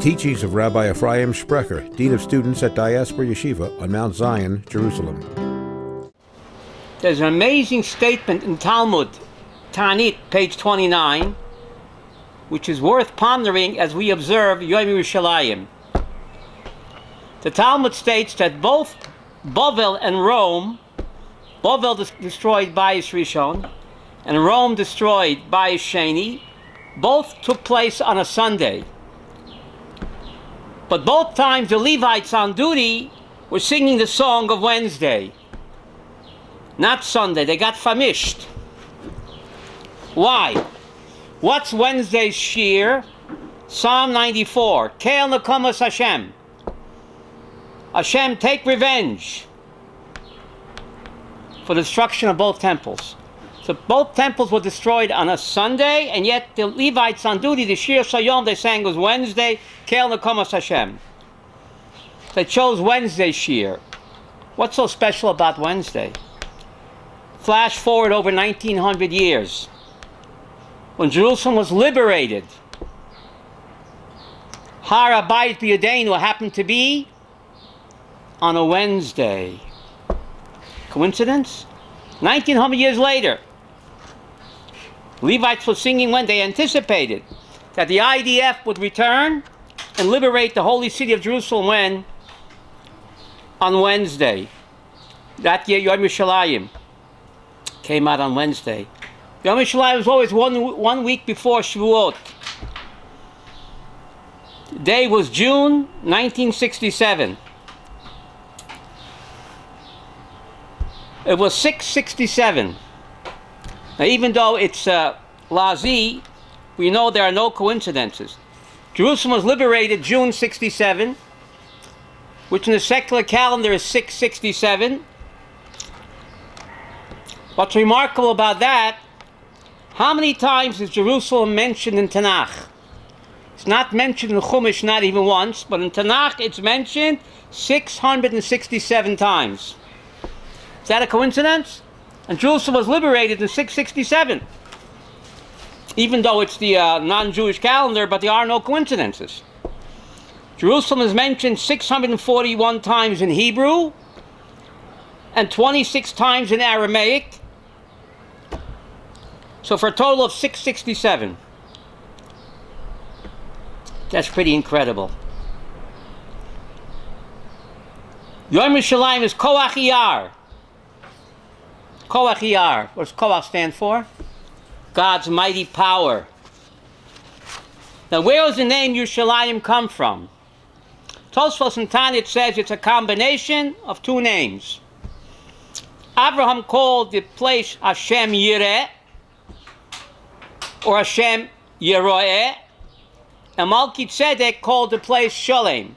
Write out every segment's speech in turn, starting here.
teachings of Rabbi Rav Sprecher, Dean of Students at Diaspora Yeshiva on Mount Zion, Jerusalem. There's an amazing statement in Talmud, Tanit, page 29, which is worth pondering as we observe Yom Yerushalayim. The Talmud states that both Bavel and Rome, Bavel destroyed by Rishon, and Rome destroyed by Sheni, both took place on a Sunday. But both times the Levites on duty were singing the song of Wednesday, not Sunday. They got famished. Why? What's Wednesday's shir? Psalm 94. Keil nekamas Hashem. Hashem, take revenge for the destruction of both temples. So both temples were destroyed on a Sunday, and yet the Levites on duty, the Shir Shayom they sang was Wednesday, Keil nekamas Hashem. They chose Wednesday's shir. What's so special about Wednesday? Flash forward over 1900 years, when Jerusalem was liberated. Har Habayit B'Yadeinu happened to be on a Wednesday. Coincidence? 1900 years later, Levites were singing when they anticipated that the IDF would return and liberate the holy city of Jerusalem when? On Wednesday. That year, Yom Yerushalayim came out on Wednesday. Yom Yerushalayim was always one week before Shavuot. The day was June 1967. It was 667. Now, even though it's Lazi, we know there are no coincidences. Jerusalem was liberated June 67, which in the secular calendar is 667. What's remarkable about that, how many times is Jerusalem mentioned in Tanakh? It's not mentioned in Chumash, not even once, but in Tanakh it's mentioned 667 times. Is that a coincidence? And Jerusalem was liberated in 667. Even though it's the non-Jewish calendar, but there are no coincidences. Jerusalem is mentioned 641 times in Hebrew and 26 times in Aramaic. So for a total of 667. That's pretty incredible. Yom Yerushalayim is Koach Iyar. Koach Iyar. What does Koach stand for? God's mighty power. Now, where does the name Yerushalayim come from? Tosfos and Tanit says it's a combination of two names. Abraham called the place Hashem Yireh, or Hashem Yeroeh, and Melchizedek called the place Shalem.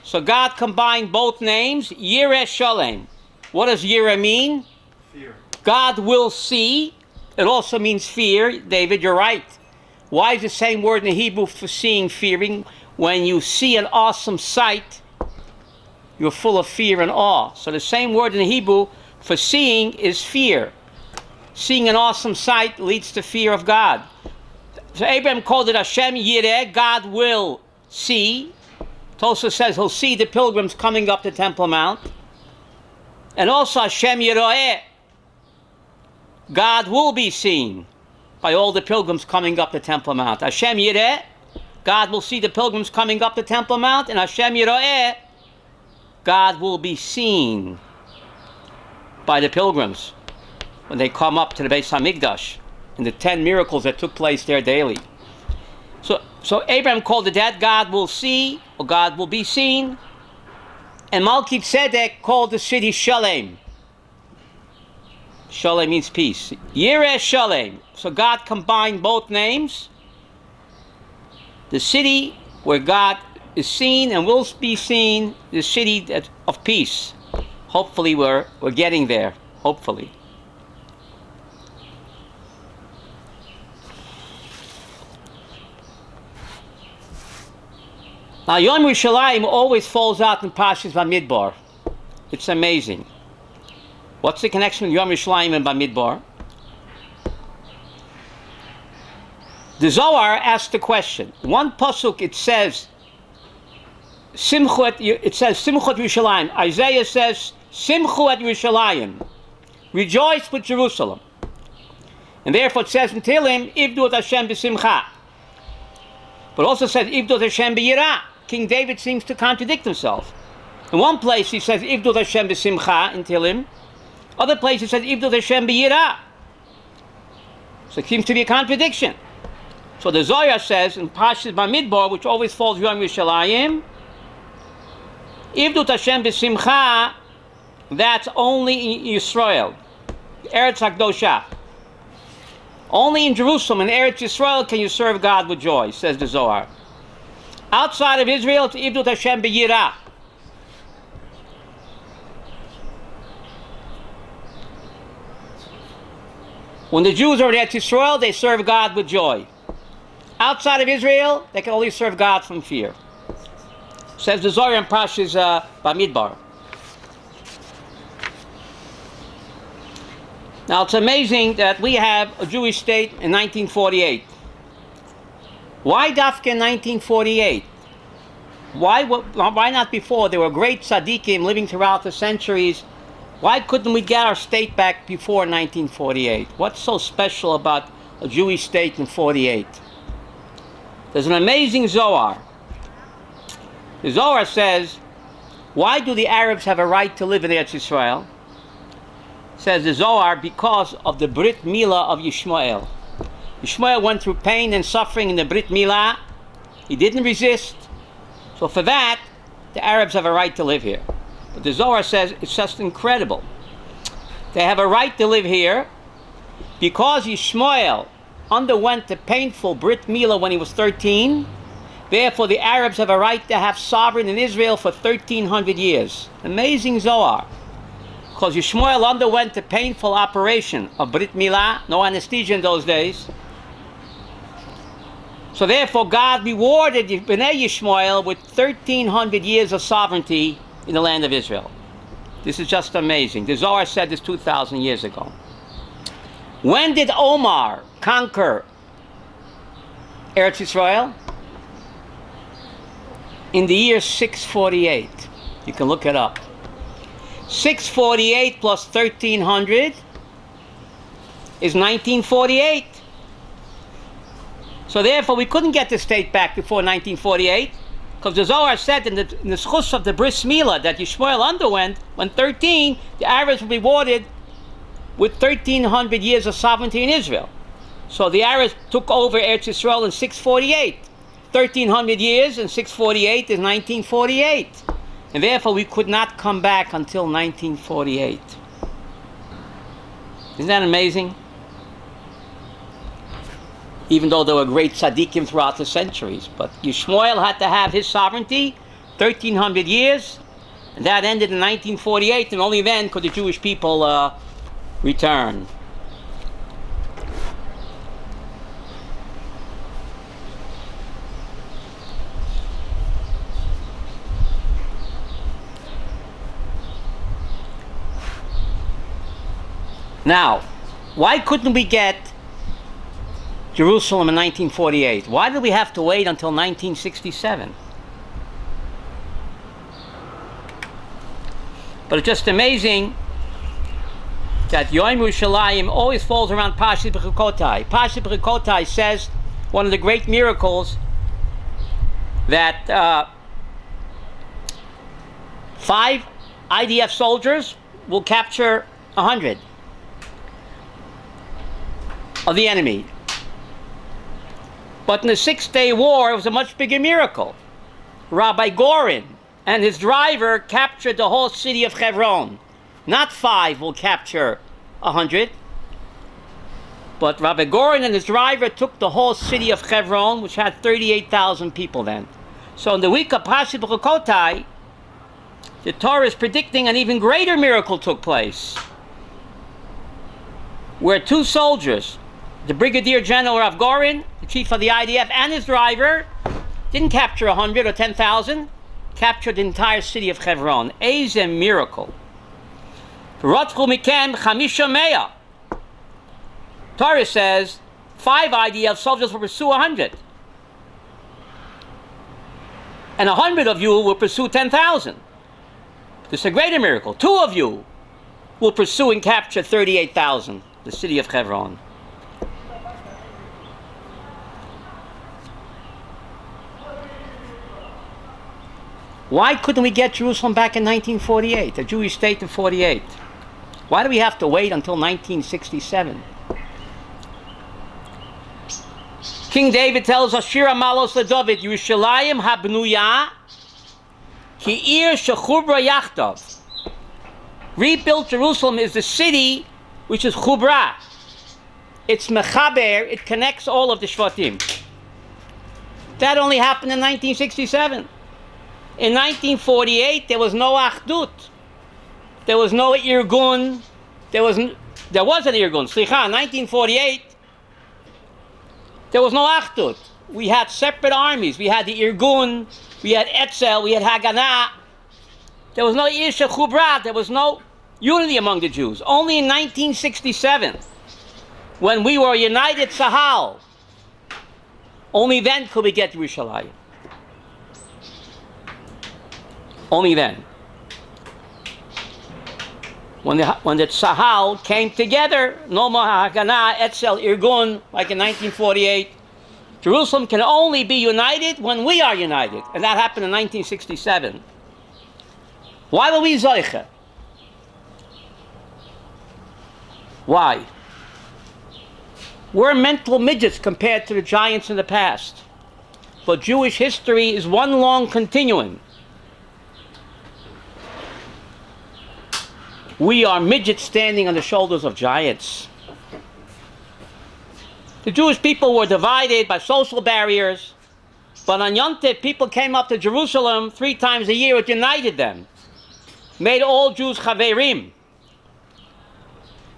So God combined both names, Yireh Shalem. What does Yireh mean? Fear. God will see. It also means fear. David, you're right. Why is the same word in the Hebrew for seeing, fearing? When you see an awesome sight, you're full of fear and awe. So the same word in the Hebrew for seeing is fear. Seeing an awesome sight leads to fear of God. So Abraham called it Hashem Yireh, God will see. Tosa says he'll see the pilgrims coming up the Temple Mount. And also Hashem Yeroeh, God will be seen by all the pilgrims coming up the Temple Mount. Hashem Yireh, God will see the pilgrims coming up the Temple Mount, and Hashem Yeroeh, God will be seen by the pilgrims when they come up to the Beis Hamikdash and the 10 miracles that took place there daily. So Abraham called it that, God will see, or God will be seen, and Melchizedek called the city Shalem. Shalem means peace. Yireh Shalem. So God combined both names. The city where God is seen and will be seen, the city of peace. Hopefully we're getting there. Hopefully. Now Yom Yerushalayim always falls out in Parshas Bamidbar. It's amazing. What's the connection with Yom Yerushalayim and Bamidbar? The Zohar asks the question. One pasuk it says it says Simchu at Yerushalayim. Isaiah says Simchu at Yerushalayim. Rejoice with Jerusalem. And therefore it says in Tehillim, Ivdu et Hashem b'simcha. But also says Ivdu et Hashem b'yirah. King David seems to contradict himself. In one place he says Ivdu et Hashem b'simcha in Tehillim. Other place he says Ivdu et Hashem b'yirah. So it seems to be a contradiction. So the Zohar says in Parshas Bamidbar, which always falls Yom Yerushalayim, Ivdu et Hashem b'simcha, that's only in Yisrael, Eretz HaKdoshah. Only in Jerusalem, in Eretz Yisrael, can you serve God with joy, says the Zohar. Outside of Israel, it's Ivdu et Hashem b'yirah. When the Jews are in Eretz Yisrael, they serve God with joy. Outside of Israel, they can only serve God from fear. Says the Zohar in Parshas Bamidbar. Now it's amazing that we have a Jewish state in 1948. Why Dafka in 1948? Why not before? There were great tzaddikim living throughout the centuries. Why couldn't we get our state back before 1948? What's so special about a Jewish state in 48? There's an amazing Zohar. The Zohar says, why do the Arabs have a right to live in Eretz Yisrael? Says the Zohar, because of the Brit Milah of Yishmael. Yishmael went through pain and suffering in the Brit Milah. He didn't resist. So for that, the Arabs have a right to live here. But the Zohar says it's just incredible. They have a right to live here because Yishmael underwent the painful Brit Milah when he was 13. Therefore, the Arabs have a right to have sovereign in Israel for 1,300 years. Amazing Zohar. Because Yishmael underwent the painful operation of Brit Milah, no anesthesia in those days. So therefore, God rewarded Bnei Yishmael with 1,300 years of sovereignty in the land of Israel. This is just amazing. The Zohar said this 2,000 years ago. When did Omar conquer Eretz Yisrael? In the year 648. You can look it up. 648 plus 1,300 is 1948. So therefore, we couldn't get the state back before 1948, because the Zohar said in the schus of the Bris Milah that Yishmael underwent, when 13, the Arabs were rewarded with 1,300 years of sovereignty in Israel. So the Arabs took over Eretz Yisrael in 648. 1,300 years and 648 is 1948. And therefore, we could not come back until 1948. Isn't that amazing? Even though there were great tzaddikim throughout the centuries. But Yishmael had to have his sovereignty, 1,300 years, and that ended in 1948, and only then could the Jewish people return. Now, why couldn't we get Jerusalem in 1948? Why did we have to wait until 1967? But it's just amazing that Yom Yerushalayim always falls around Parshas B'chikotai. Parshas B'chikotai says one of the great miracles that 5 IDF soldiers will capture 100 of the enemy. But in the 6-day war, it was a much bigger miracle. Rabbi Gorin and his driver captured the whole city of Hebron. Not 5 will capture 100. But Rabbi Gorin and his driver took the whole city of Hebron, which had 38,000 people then. So in the week of Parshas B'chikotai, the Torah is predicting an even greater miracle took place, where 2 soldiers, the Brigadier General Rav Gorin, the chief of the IDF, and his driver, didn't capture 100 or 10,000, captured the entire city of Hebron. Eze miracle. Rotchu mikem chamisha mea. Torah says 5 IDF soldiers will pursue 100. And 100 of you will pursue 10,000. This is a greater miracle. 2 of you will pursue and capture 38,000, the city of Hebron. Why couldn't we get Jerusalem back in 1948, a Jewish state in 48? Why do we have to wait until 1967? King David tells us, Shira Malos LeDavid, Yerushalayim habnuya, ki ir shechubra yachtav. Rebuilt Jerusalem is the city which is chubra. It's mechaber, it connects all of the shvatim. That only happened in 1967. In 1948, there was no achdut. There was no irgun. There was an irgun. Slicha, in 1948, there was no achdut. We had separate armies. We had the irgun, we had Etzel, we had Haganah. There was no Irsha Chubrat. There was no unity among the Jews. Only in 1967, when we were united Sahal, only then could we get Yerushalayim. Only then. When the Sahal came together, no more Haganah, Etzel, Irgun, like in 1948. Jerusalem can only be united when we are united. And that happened in 1967. Why were we Zoiche? Why? We're mental midgets compared to the giants in the past. But Jewish history is one long continuum. We are midgets standing on the shoulders of giants. The Jewish people were divided by social barriers, but on Yom Tov, people came up to Jerusalem 3 times a year. It united them, made all Jews chaverim.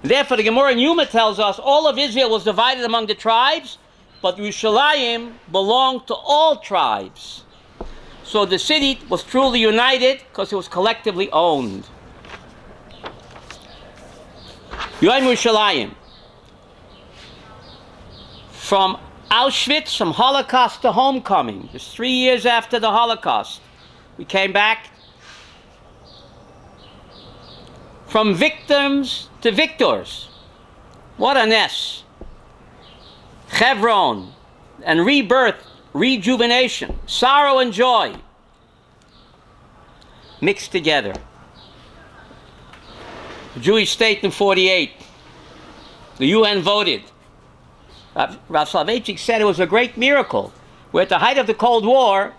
Therefore, the Gemara in Yuma tells us all of Israel was divided among the tribes, but Yerushalayim belonged to all tribes. So the city was truly united because it was collectively owned. Yom Yerushalayim. From Auschwitz, from Holocaust to homecoming, just 3 years after the Holocaust, we came back. From victims to victors. What a ness. Hebron and rebirth, rejuvenation, sorrow and joy mixed together. The Jewish state in 48. The UN voted. Rav Sprecher said it was a great miracle, where at the height of the Cold War,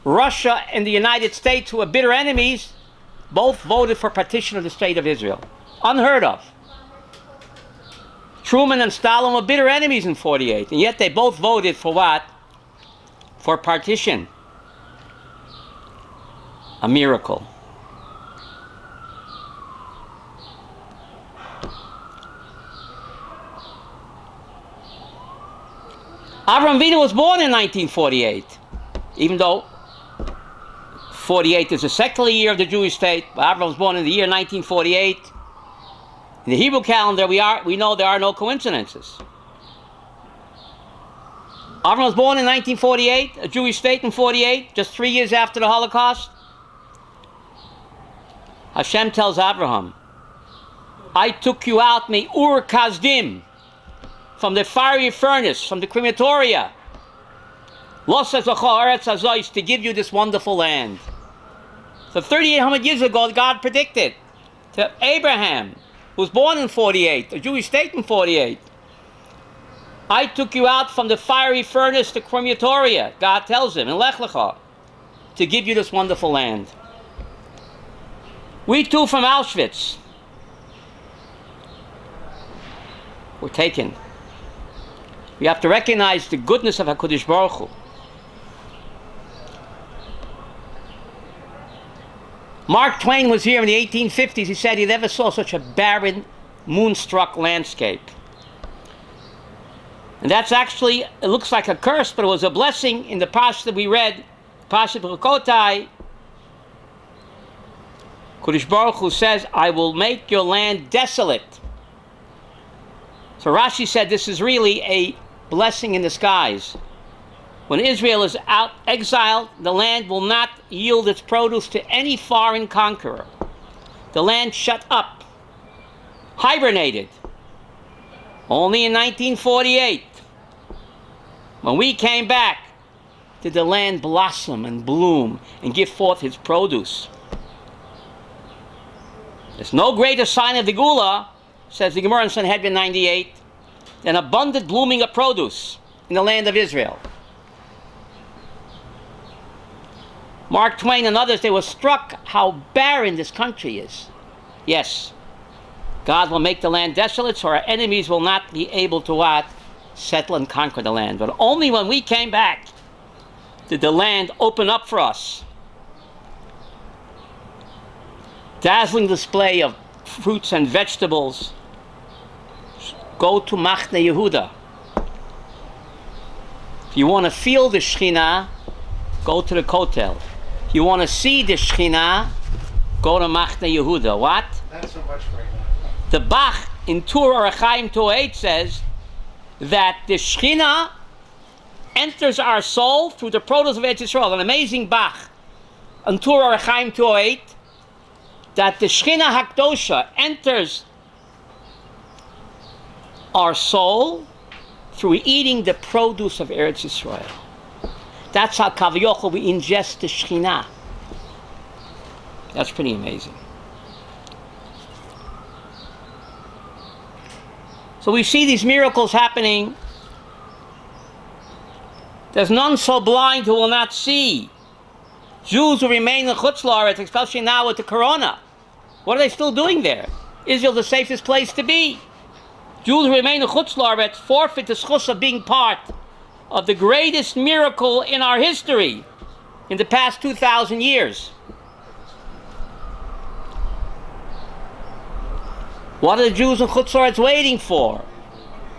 Russia and the United States, who were bitter enemies, both voted for partition of the state of Israel. Unheard of. Truman and Stalin were bitter enemies in 48, and yet they both voted for what? For partition. A miracle. Avraham Avinu was born in 1948, even though 48 is the secular year of the Jewish state. But Avraham was born in the year 1948. In the Hebrew calendar, we know there are no coincidences. Avraham was born in 1948, a Jewish state in 48, just 3 years after the Holocaust. Hashem tells Avraham, I took you out, me Ur Kasdim, from the fiery furnace, from the crematoria, to give you this wonderful land. So 3,800 years ago, God predicted to Abraham, who was born in 48, a Jewish state in 48. I took you out from the fiery furnace, the crematoria, God tells him, in Lech Lecha, to give you this wonderful land. We too from Auschwitz were taken. We have to recognize the goodness of HaKadosh Baruch Hu. Mark Twain was here in the 1850s. He said he never saw such a barren, moonstruck landscape. And that's actually, it looks like a curse, but it was a blessing in the Parsha that we read, Parsha B'Chukotai. Kadosh Baruch Hu says, I will make your land desolate. So Rashi said this is really a blessing in disguise. When Israel is out exiled, the land will not yield its produce to any foreign conqueror. The land shut up, hibernated. Only in 1948, when we came back, did the land blossom and bloom and give forth its produce. There's no greater sign of the Gula, says the Gemara in Sanhedrin 98, than abundant blooming of produce in the land of Israel. Mark Twain and others, they were struck how barren this country is. Yes, God will make the land desolate so our enemies will not be able to what? Settle and conquer the land. But only when we came back did the land open up for us. Dazzling display of fruits and vegetables. Go to Machne Yehuda. If you want to feel the Shekhinah, go to the Kotel. If you want to see the Shekhinah, go to Machne Yehuda. What? Not so much right now. The Bach in Tur Orachaim 2:8 says that the Shekhinah enters our soul through the produce of Eretz Yisrael. An amazing Bach in Tur Orachaim 2:8 that the Shekhinah Hakdosha enters our soul through eating the produce of Eretz Yisrael. That's how Kavyochel we ingest the Shekhinah. That's pretty amazing. So we see these miracles happening. There's none so blind who will not see. Jews who remain in Chutz La'aretz, especially now with the corona. What are they still doing there? Israel's the safest place to be. Jews who remain in Chutz La'aretz forfeit the schus of being part of the greatest miracle in our history in the past 2,000 years. What are the Jews in Chutz La'aretz waiting for?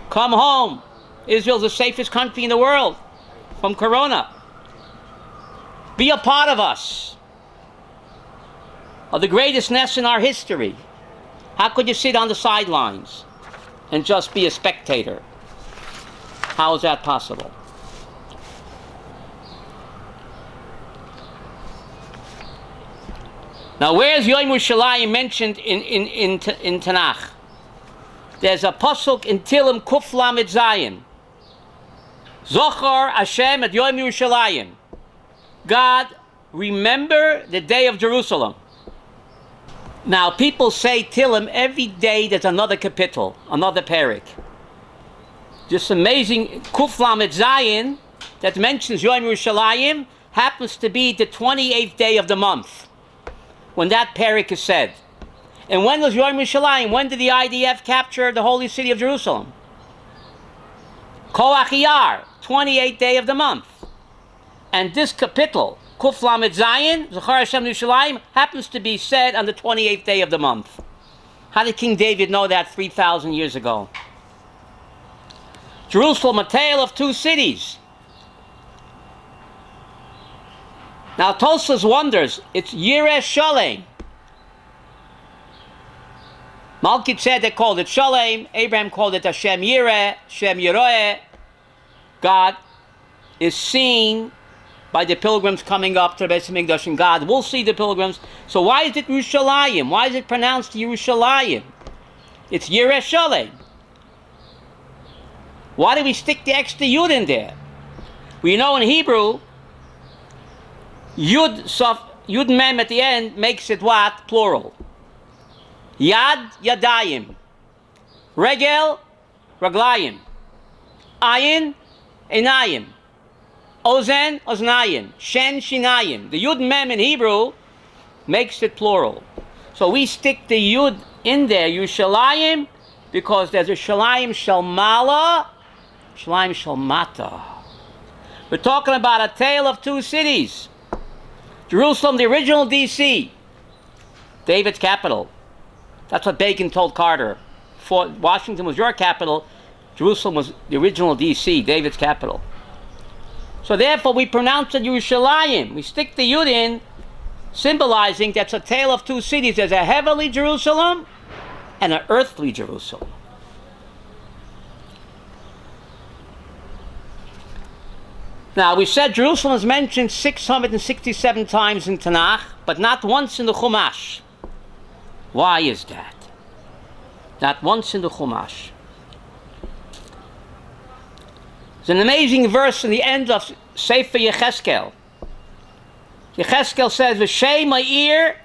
Come home. Israel's the safest country in the world from corona. Be a part of us, of the greatest nest in our history. How could you sit on the sidelines and just be a spectator? How is that possible? Now, where's Yom Yerushalayim mentioned in Tanakh? There's a pasuk in Tilim Kuf Lamed Zayin. Zochar Hashem at Yom Yerushalayim. God, remember the day of Jerusalem. Now, people say Tilim every day. There's another kapitel, another parak. This amazing Kuf Lamed Zayin that mentions Yom Yerushalayim happens to be the 28th day of the month when that parak is said. And when was Yom Yerushalayim? When did the IDF capture the holy city of Jerusalem? Koach Iyar, 28th day of the month. And this kapitel, Kuf Lamed Zayin, Zachar Hashem Yerushalayim, happens to be said on the 28th day of the month. How did King David know that 3,000 years ago? Jerusalem, a tale of two cities. Now Tosfos wonders, it's Yerushalayim. Malki said they called it Shalem. Abraham called it Hashem Yireh, Hashem Yeroeh. God is seen by the pilgrims coming up to the Beis Hamikdash, and God will see the pilgrims. So why is it Yerushalayim? Why is it pronounced Yerushalayim? It's Yerushalayim. Why do we stick the extra Yud in there? Well, you know in Hebrew, Yud Mem at the end makes it what? Plural. Yad, Yadayim. Regel, Raglayim. Ayin, Einayim. Ozen, Oznayim. Shen, Shinayim. The Yud Mem in Hebrew makes it plural. So we stick the Yud in there, Yerushalayim, because there's a Shalayim Shalmala, Shalayim Shalmata. We're talking about a tale of two cities. Jerusalem, the original D.C., David's capital. That's what Bacon told Carter. Washington was your capital. Jerusalem was the original D.C., David's capital. So therefore we pronounce it Yerushalayim. We stick the Yud in, symbolizing that's a tale of two cities. There's a heavenly Jerusalem and an earthly Jerusalem. Now, we said Jerusalem is mentioned 667 times in Tanakh, but not once in the Chumash. Why is that? Not once in the Chumash. There's an amazing verse in the end of Sefer Yecheskel. Yecheskel says, "V'shem ha'ir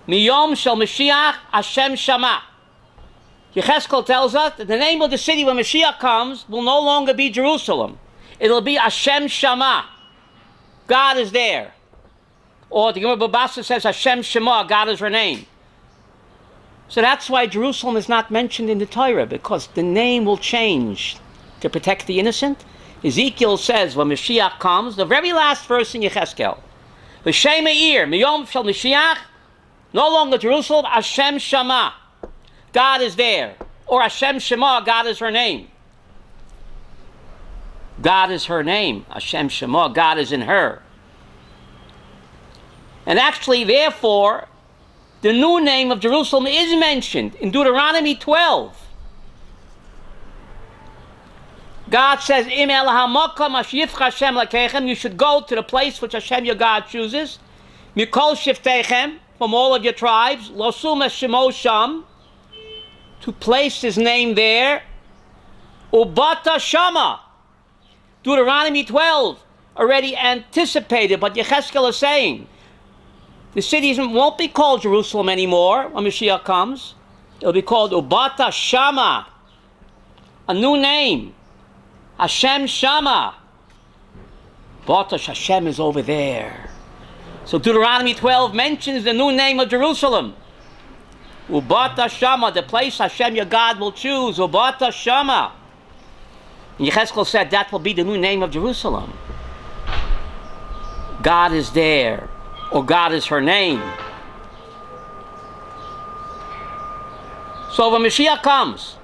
miyom shel Mashiach Hashem Shama." Yecheskel tells us that the name of the city when Mashiach comes will no longer be Jerusalem. It'll be Hashem Shama. God is there. Or the Gemara Babasa says Hashem Shema, God is her name. So that's why Jerusalem is not mentioned in the Torah, because the name will change to protect the innocent. Ezekiel says when Mashiach comes, the very last verse in Yecheskel, "V'shem ha'ir miyom shel Mashiach," no longer Jerusalem, Hashem Shama. God is there. Or Hashem Shema, God is her name. God is her name. Hashem Shema, God is in her. And actually, therefore, the new name of Jerusalem is mentioned in Deuteronomy 12. God says, "Im el hamakom asher yivcha Hashem lakechem," you should go to the place which Hashem your God chooses. "Mikol shiftechem," from all of your tribes. "Losum es shemo sham," to place his name there. "Ubata shama." Deuteronomy 12 already anticipated what Yecheskel is saying. The cities won't be called Jerusalem anymore when Mashiach comes. It'll be called Ubata Shama, a new name. Hashem Shama. Batash Hashem is over there. So Deuteronomy 12 mentions the new name of Jerusalem. Ubata Shama, the place Hashem your God will choose. Ubata Shama. And Yecheskel said that will be the new name of Jerusalem. God is there, or God is her name. So when Mashiach comes,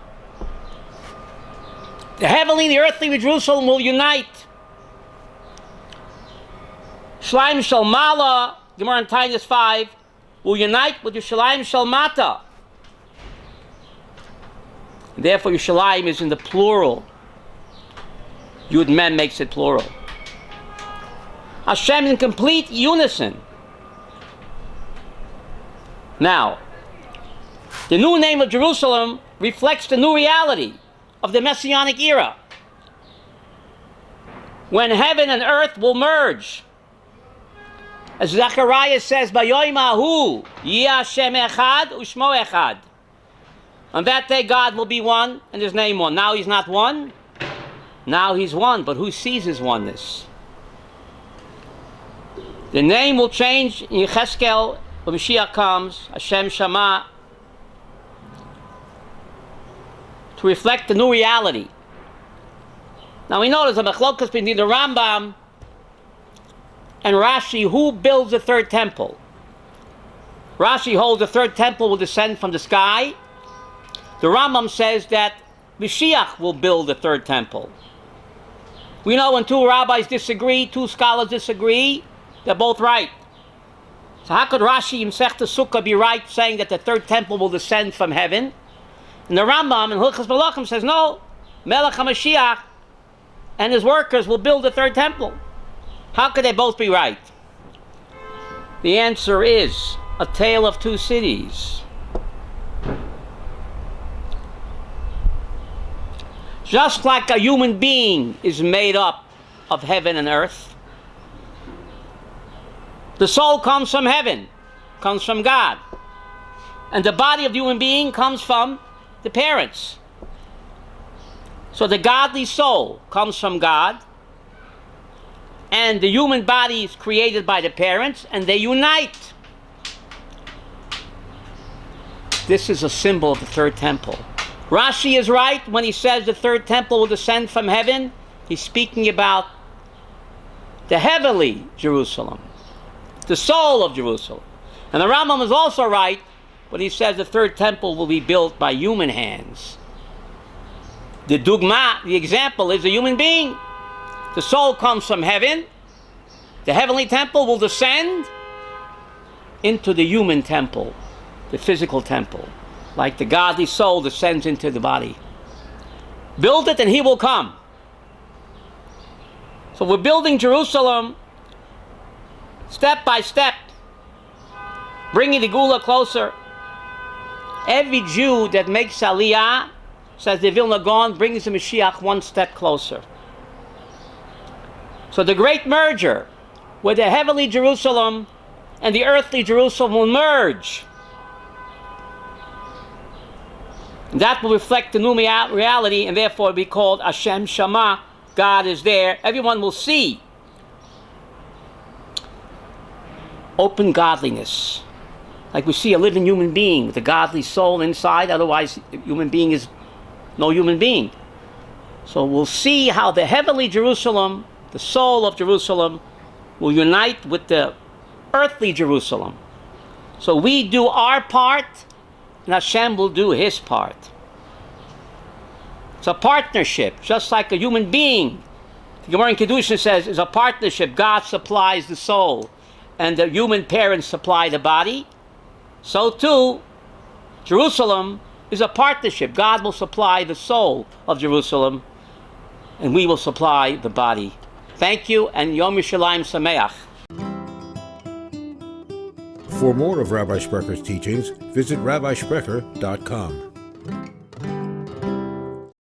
the heavenly and the earthly with Jerusalem will unite. Shalayim Shel Mala, Gemara in Titus 5, will unite with Yerushalayim Shel Mata. And therefore Yerushalayim is in the plural. Yud Mem makes it plural. Hashem in complete unison. Now, the new name of Jerusalem reflects the new reality of the Messianic era, when heaven and earth will merge. As Zechariah says, "Bayoim hahu yeh Hashem echad u'shmo echad." On that day God will be one and his name one. Now he's not one. Now he's one, but who sees his oneness? The name will change in Yecheskel when Mashiach comes, Hashem Shama, to reflect the new reality. Now we know there's a machlokas between the Rambam and Rashi, who builds the third temple. Rashi holds the third temple will descend from the sky. The Rambam says that Mashiach will build the third temple. We know when two rabbis disagree, two scholars disagree, they're both right. So how could Rashi in Sechta Sukkah be right, saying that the third temple will descend from heaven? And the Rambam in Hilchos Malachim says, no, Melech HaMashiach and his workers will build the third temple. How could they both be right? The answer is a tale of two cities. Just like a human being is made up of heaven and earth, the soul comes from heaven, comes from God. And the body of the human being comes from the parents. So the godly soul comes from God, and the human body is created by the parents, and they unite. This is a symbol of the third temple. Rashi is right when he says the third temple will descend from heaven. He's speaking about the heavenly Jerusalem, the soul of Jerusalem. And the Rambam is also right when he says the third temple will be built by human hands. The dugma, the example, is a human being. The soul comes from heaven. The heavenly temple will descend into the human temple, the physical temple, like the godly soul descends into the body. Build it and he will come. So we're building Jerusalem step by step, bringing the Gula closer. Every Jew that makes Aliyah, says the Vilna Gaon, brings the Mashiach one step closer. So the great merger, where the heavenly Jerusalem and the earthly Jerusalem will merge. And that will reflect the new reality, and therefore be called Hashem Shama. God is there. Everyone will see open godliness. Like we see a living human being with a godly soul inside, otherwise a human being is no human being. So we'll see how the heavenly Jerusalem, the soul of Jerusalem, will unite with the earthly Jerusalem. So we do our part, and Hashem will do his part. It's a partnership, just like a human being. The Gemara in Kedushin says it's a partnership. God supplies the soul, and the human parents supply the body. So too, Jerusalem is a partnership. God will supply the soul of Jerusalem, and we will supply the body. Thank you, and Yom Yerushalayim Sameach. For more of Rabbi Sprecher's teachings, visit rabbisprecher.com.